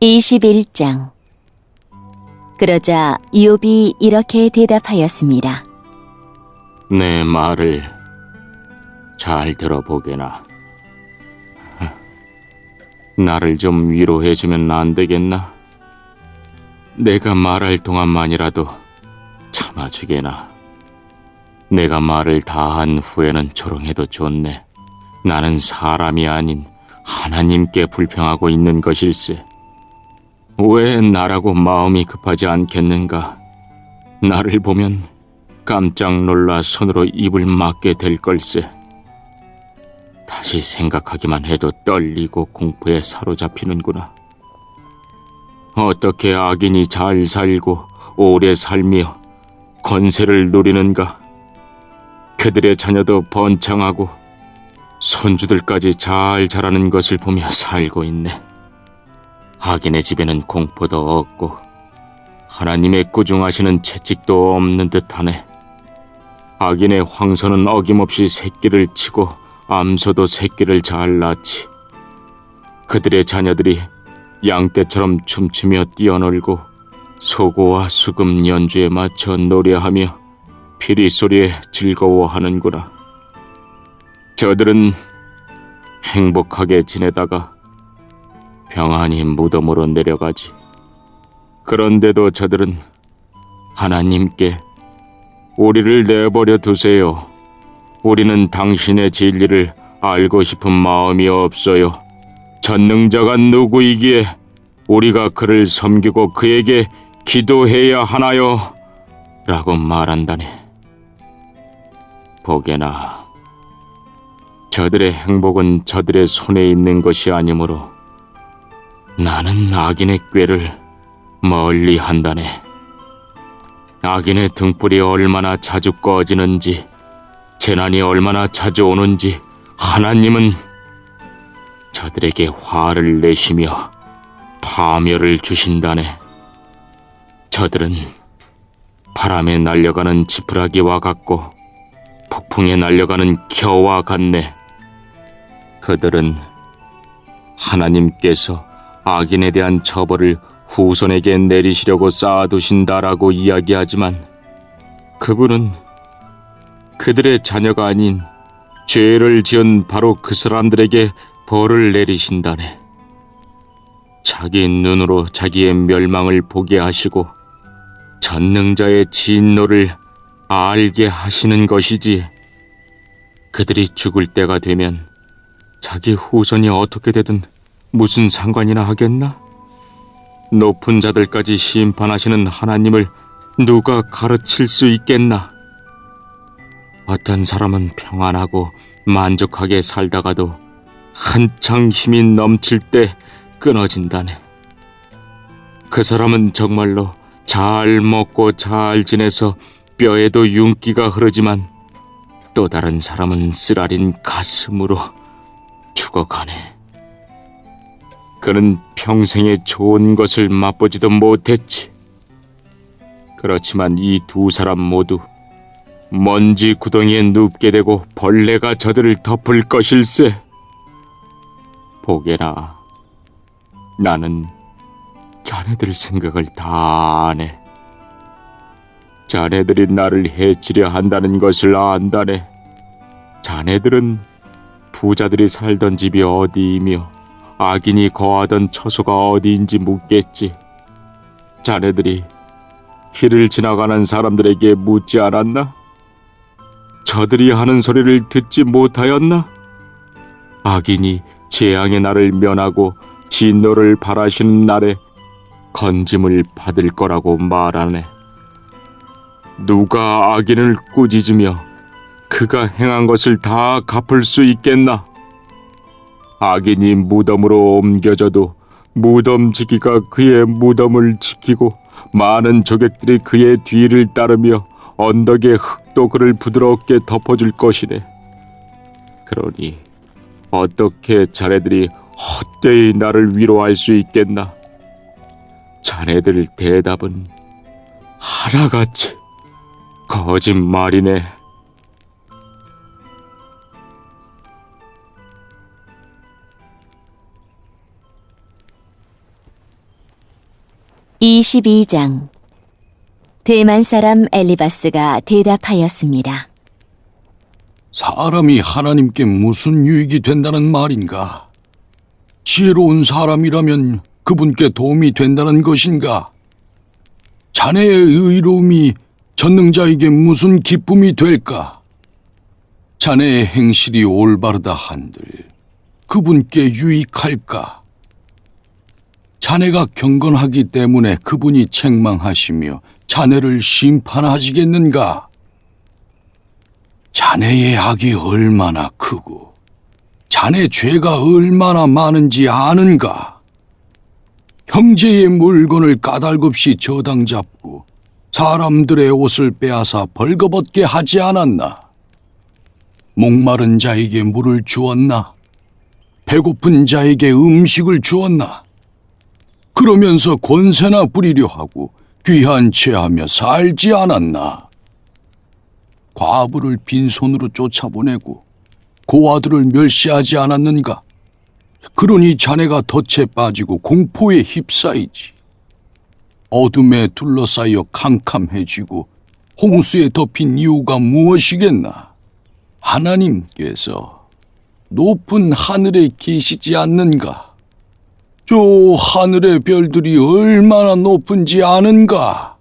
21장. 그러자 이욥이 이렇게 대답하였습니다. 내 말을 잘 들어보게나. 나를 좀 위로해주면 안 되겠나? 내가 말할 동안만이라도 참아주게나. 내가 말을 다 한 후에는 조롱해도 좋네. 나는 사람이 아닌 하나님께 불평하고 있는 것일세. 왜 나라고 마음이 급하지 않겠는가? 나를 보면 깜짝 놀라 손으로 입을 막게 될 걸세. 다시 생각하기만 해도 떨리고 공포에 사로잡히는구나. 어떻게 악인이 잘 살고 오래 살며 권세를 누리는가? 그들의 자녀도 번창하고 손주들까지 잘 자라는 것을 보며 살고 있네. 악인의 집에는 공포도 없고 하나님의 꾸중하시는 채찍도 없는 듯하네. 악인의 황소는 어김없이 새끼를 치고 암소도 새끼를 잘 낳지. 그들의 자녀들이 양떼처럼 춤추며 뛰어놀고 소고와 수금 연주에 맞춰 노래하며 피리소리에 즐거워하는구나. 저들은 행복하게 지내다가 평안히 무덤으로 내려가지. 그런데도 저들은 하나님께 우리를 내버려 두세요. 우리는 당신의 진리를 알고 싶은 마음이 없어요. 전능자가 누구이기에 우리가 그를 섬기고 그에게 기도해야 하나요? 라고 말한다네. 보게나, 저들의 행복은 저들의 손에 있는 것이 아니므로 나는 악인의 꾀를 멀리 한다네. 악인의 등불이 얼마나 자주 꺼지는지, 재난이 얼마나 자주 오는지 하나님은 저들에게 화를 내시며 파멸을 주신다네. 저들은 바람에 날려가는 지푸라기와 같고 폭풍에 날려가는 겨와 같네. 그들은 하나님께서 악인에 대한 처벌을 후손에게 내리시려고 쌓아두신다라고 이야기하지만 그분은 그들의 자녀가 아닌 죄를 지은 바로 그 사람들에게 벌을 내리신다네. 자기 눈으로 자기의 멸망을 보게 하시고 전능자의 진노를 알게 하시는 것이지. 그들이 죽을 때가 되면 자기 후손이 어떻게 되든 무슨 상관이나 하겠나? 높은 자들까지 심판하시는 하나님을 누가 가르칠 수 있겠나? 어떤 사람은 평안하고 만족하게 살다가도 한창 힘이 넘칠 때 끊어진다네. 그 사람은 정말로 잘 먹고 잘 지내서 뼈에도 윤기가 흐르지만 또 다른 사람은 쓰라린 가슴으로 죽어가네. 그는 평생에 좋은 것을 맛보지도 못했지. 그렇지만 이 두 사람 모두 먼지 구덩이에 눕게 되고 벌레가 저들을 덮을 것일세. 보게나, 나는 자네들 생각을 다 아네. 자네들이 나를 해치려 한다는 것을 안다네. 자네들은 부자들이 살던 집이 어디이며 악인이 거하던 처소가 어디인지 묻겠지. 자네들이 길을 지나가는 사람들에게 묻지 않았나? 저들이 하는 소리를 듣지 못하였나? 악인이 재앙의 날을 면하고 진노를 바라시는 날에 건짐을 받을 거라고 말하네. 누가 악인을 꾸짖으며 그가 행한 것을 다 갚을 수 있겠나? 악인이 무덤으로 옮겨져도 무덤 지기가 그의 무덤을 지키고 많은 조객들이 그의 뒤를 따르며 언덕의 흙도 그를 부드럽게 덮어줄 것이네. 그러니 어떻게 자네들이 헛되이 나를 위로할 수 있겠나? 자네들 대답은 하나같이 거짓말이네. 22장 대만 사람 엘리바스가 대답하였습니다. 사람이 하나님께 무슨 유익이 된다는 말인가? 지혜로운 사람이라면 그분께 도움이 된다는 것인가? 자네의 의로움이 전능자에게 무슨 기쁨이 될까? 자네의 행실이 올바르다 한들 그분께 유익할까? 자네가 경건하기 때문에 그분이 책망하시며 자네를 심판하시겠는가? 자네의 악이 얼마나 크고 자네 죄가 얼마나 많은지 아는가? 형제의 물건을 까닭없이 저당 잡고 사람들의 옷을 빼앗아 벌거벗게 하지 않았나? 목마른 자에게 물을 주었나? 배고픈 자에게 음식을 주었나? 그러면서 권세나 부리려 하고 귀한 체하며 살지 않았나? 과부를 빈손으로 쫓아보내고 고아들을 멸시하지 않았는가? 그러니 자네가 덫에 빠지고 공포에 휩싸이지. 어둠에 둘러싸여 캄캄해지고 홍수에 덮인 이유가 무엇이겠나? 하나님께서 높은 하늘에 계시지 않는가? 저 하늘의 별들이 얼마나 높은지 아는가?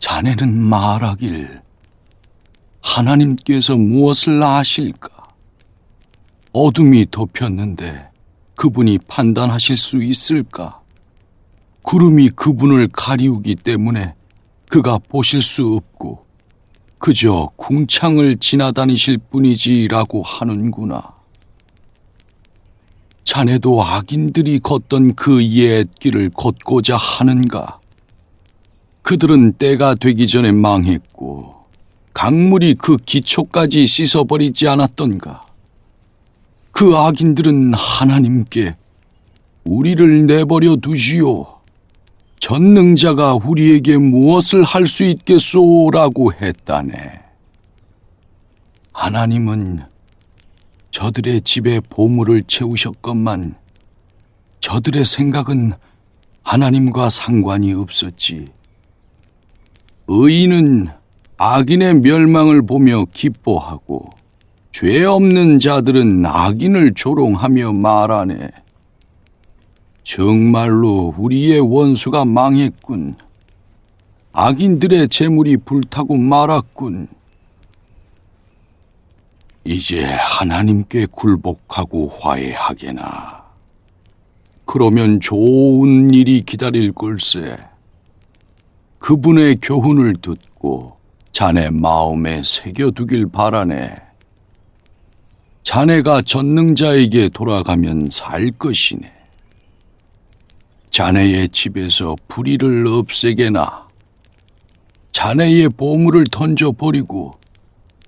자네는 말하길 하나님께서 무엇을 아실까? 어둠이 덮였는데 그분이 판단하실 수 있을까? 구름이 그분을 가리우기 때문에 그가 보실 수 없고 그저 궁창을 지나다니실 뿐이지라고 하는구나. 자네도 악인들이 걷던 그 옛 길을 걷고자 하는가? 그들은 때가 되기 전에 망했고 강물이 그 기초까지 씻어버리지 않았던가? 그 악인들은 하나님께 우리를 내버려 두시오. 전능자가 우리에게 무엇을 할 수 있겠소라고 했다네. 하나님은 저들의 집에 보물을 채우셨건만 저들의 생각은 하나님과 상관이 없었지. 의인은 악인의 멸망을 보며 기뻐하고 죄 없는 자들은 악인을 조롱하며 말하네. 정말로 우리의 원수가 망했군. 악인들의 재물이 불타고 말았군. 이제 하나님께 굴복하고 화해하게나. 그러면 좋은 일이 기다릴 걸세. 그분의 교훈을 듣고 자네 마음에 새겨두길 바라네. 자네가 전능자에게 돌아가면 살 것이네. 자네의 집에서 불의를 없애게나. 자네의 보물을 던져버리고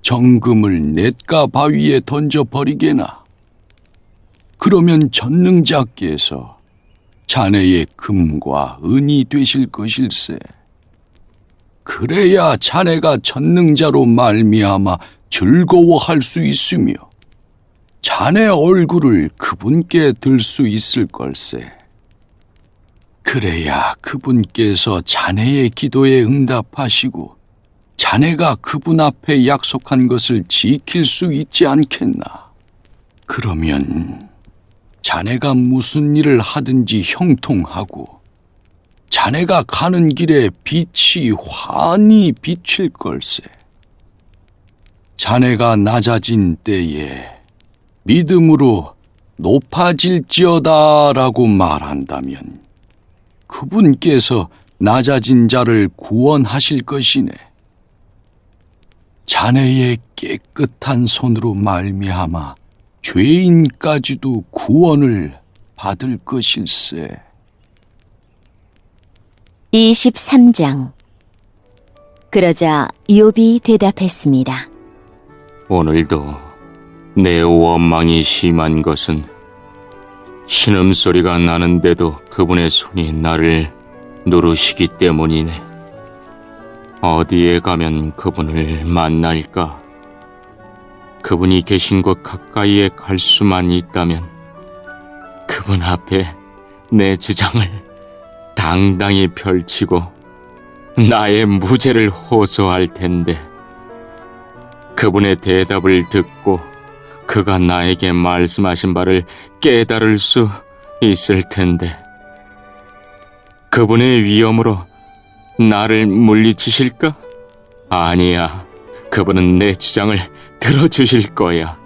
정금을 냇가 바위에 던져버리게나. 그러면 전능자께서 자네의 금과 은이 되실 것일세. 그래야 자네가 전능자로 말미암아 즐거워할 수 있으며 자네 얼굴을 그분께 들 수 있을 걸세. 그래야 그분께서 자네의 기도에 응답하시고 자네가 그분 앞에 약속한 것을 지킬 수 있지 않겠나. 그러면 자네가 무슨 일을 하든지 형통하고 자네가 가는 길에 빛이 환히 비칠 걸세. 자네가 낮아진 때에 믿음으로 높아질지어다라고 말한다면 그분께서 낮아진 자를 구원하실 것이네. 자네의 깨끗한 손으로 말미암아 죄인까지도 구원을 받을 것일세. 23장 그러자 이욥이 대답했습니다. 오늘도 내 원망이 심한 것은 신음소리가 나는데도 그분의 손이 나를 누르시기 때문이네. 어디에 가면 그분을 만날까? 그분이 계신 곳 가까이에 갈 수만 있다면 그분 앞에 내 주장을 당당히 펼치고 나의 무죄를 호소할 텐데 그분의 대답을 듣고 그가 나에게 말씀하신 바를 깨달을 수 있을 텐데 그분의 위엄으로 나를 물리치실까? 아니야. 그분은 내 주장을 들어주실 거야.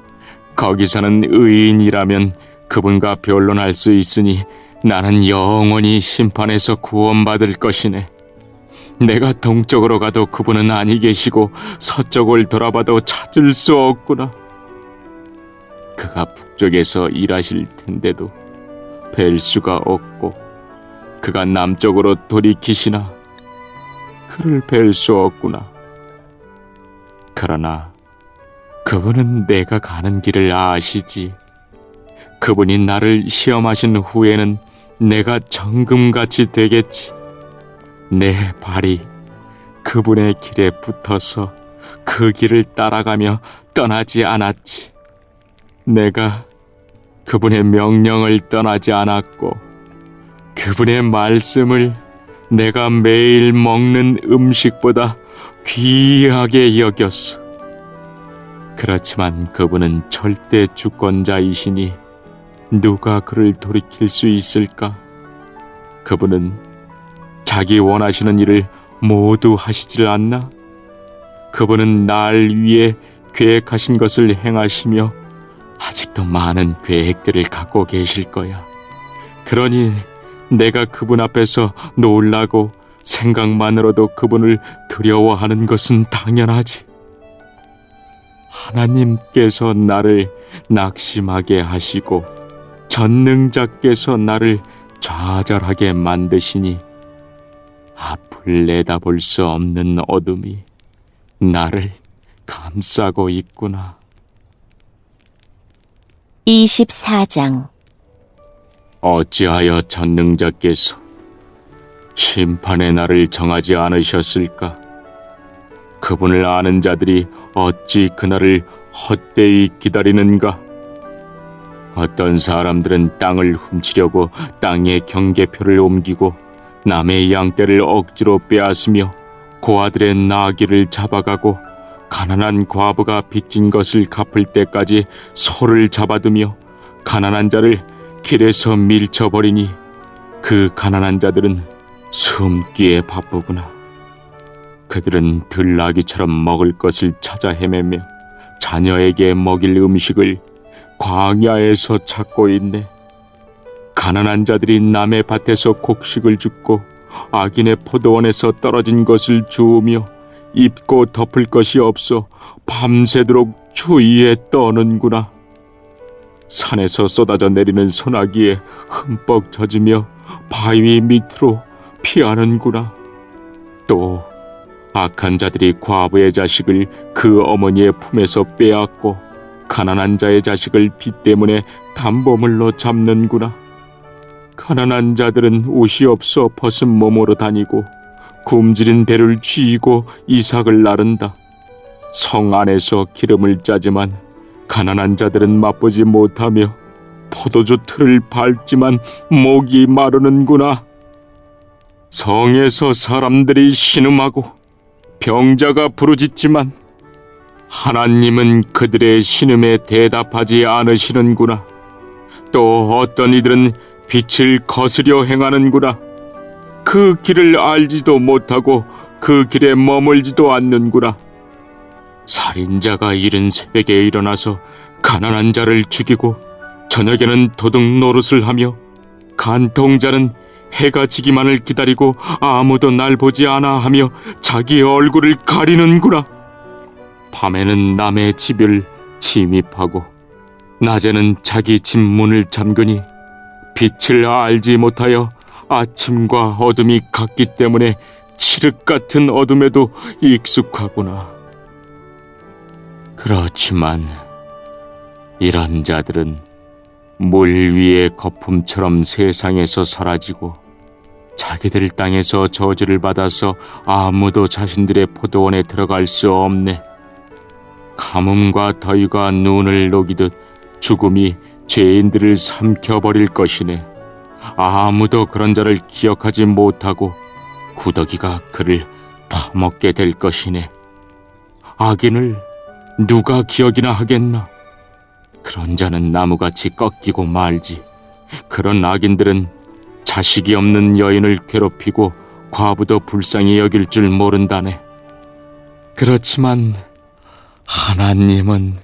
거기서는 의인이라면 그분과 변론할 수 있으니 나는 영원히 심판에서 구원받을 것이네. 내가 동쪽으로 가도 그분은 아니 계시고 서쪽을 돌아봐도 찾을 수 없구나. 그가 북쪽에서 일하실 텐데도 뵐 수가 없고 그가 남쪽으로 돌이키시나 그를 뵐 수 없구나. 그러나 그분은 내가 가는 길을 아시지. 그분이 나를 시험하신 후에는 내가 정금같이 되겠지. 내 발이 그분의 길에 붙어서 그 길을 따라가며 떠나지 않았지. 내가 그분의 명령을 떠나지 않았고 그분의 말씀을 내가 매일 먹는 음식보다 귀하게 여겼어. 그렇지만 그분은 절대 주권자이시니 누가 그를 돌이킬 수 있을까? 그분은 자기 원하시는 일을 모두 하시질 않나? 그분은 날 위해 계획하신 것을 행하시며 아직도 많은 계획들을 갖고 계실 거야. 그러니 내가 그분 앞에서 놀라고 생각만으로도 그분을 두려워하는 것은 당연하지. 하나님께서 나를 낙심하게 하시고 전능자께서 나를 좌절하게 만드시니 앞을 내다볼 수 없는 어둠이 나를 감싸고 있구나. 24장. 어찌하여 전능자께서 심판의 날을 정하지 않으셨을까? 그분을 아는 자들이 어찌 그날을 헛되이 기다리는가? 어떤 사람들은 땅을 훔치려고 땅의 경계표를 옮기고 남의 양떼를 억지로 빼앗으며 고아들의 나귀를 잡아가고 가난한 과부가 빚진 것을 갚을 때까지 소를 잡아두며 가난한 자를 길에서 밀쳐버리니 그 가난한 자들은 숨기에 바쁘구나. 그들은 들나귀처럼 먹을 것을 찾아 헤매며 자녀에게 먹일 음식을 광야에서 찾고 있네. 가난한 자들이 남의 밭에서 곡식을 줍고 악인의 포도원에서 떨어진 것을 주우며 입고 덮을 것이 없어 밤새도록 추위에 떠는구나. 산에서 쏟아져 내리는 소나기에 흠뻑 젖으며 바위 밑으로 피하는구나. 또 악한 자들이 과부의 자식을 그 어머니의 품에서 빼앗고 가난한 자의 자식을 빚 때문에 담보물로 잡는구나. 가난한 자들은 옷이 없어 벗은 몸으로 다니고 굶주린 배를 쥐고 이삭을 나른다. 성 안에서 기름을 짜지만 가난한 자들은 맛보지 못하며 포도주 틀을 밟지만 목이 마르는구나. 성에서 사람들이 신음하고 병자가 부르짖지만 하나님은 그들의 신음에 대답하지 않으시는구나. 또 어떤 이들은 빛을 거스려 행하는구나. 그 길을 알지도 못하고 그 길에 머물지도 않는구나. 살인자가 이른 새벽에 일어나서 가난한 자를 죽이고 저녁에는 도둑 노릇을 하며 간통자는 해가 지기만을 기다리고 아무도 날 보지 않아 하며 자기 얼굴을 가리는구나. 밤에는 남의 집을 침입하고 낮에는 자기 집 문을 잠그니 빛을 알지 못하여 아침과 어둠이 같기 때문에 칠흑 같은 어둠에도 익숙하구나. 그렇지만 이런 자들은 물 위의 거품처럼 세상에서 사라지고 자기들 땅에서 저주를 받아서 아무도 자신들의 포도원에 들어갈 수 없네. 가뭄과 더위가 눈을 녹이듯 죽음이 죄인들을 삼켜버릴 것이네. 아무도 그런 자를 기억하지 못하고 구더기가 그를 파먹게 될 것이네. 악인을 누가 기억이나 하겠나? 그런 자는 나무같이 꺾이고 말지. 그런 악인들은 자식이 없는 여인을 괴롭히고 과부도 불쌍히 여길 줄 모른다네. 그렇지만 하나님은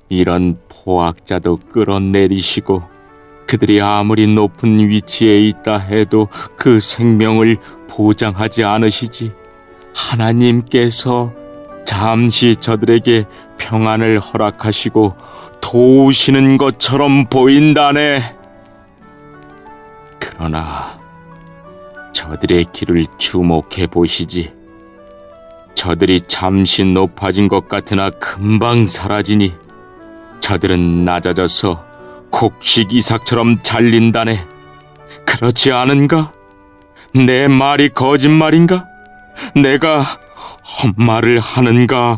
이런 포악자도 끌어내리시고 그들이 아무리 높은 위치에 있다 해도 그 생명을 보장하지 않으시지. 하나님께서 잠시 저들에게 평안을 허락하시고 도우시는 것처럼 보인다네. 그러나 저들의 길을 주목해 보시지. 저들이 잠시 높아진 것 같으나 금방 사라지니 저들은 낮아져서 곡식 이삭처럼 잘린다네. 그렇지 않은가? 내 말이 거짓말인가? 내가 헛말을 하는가?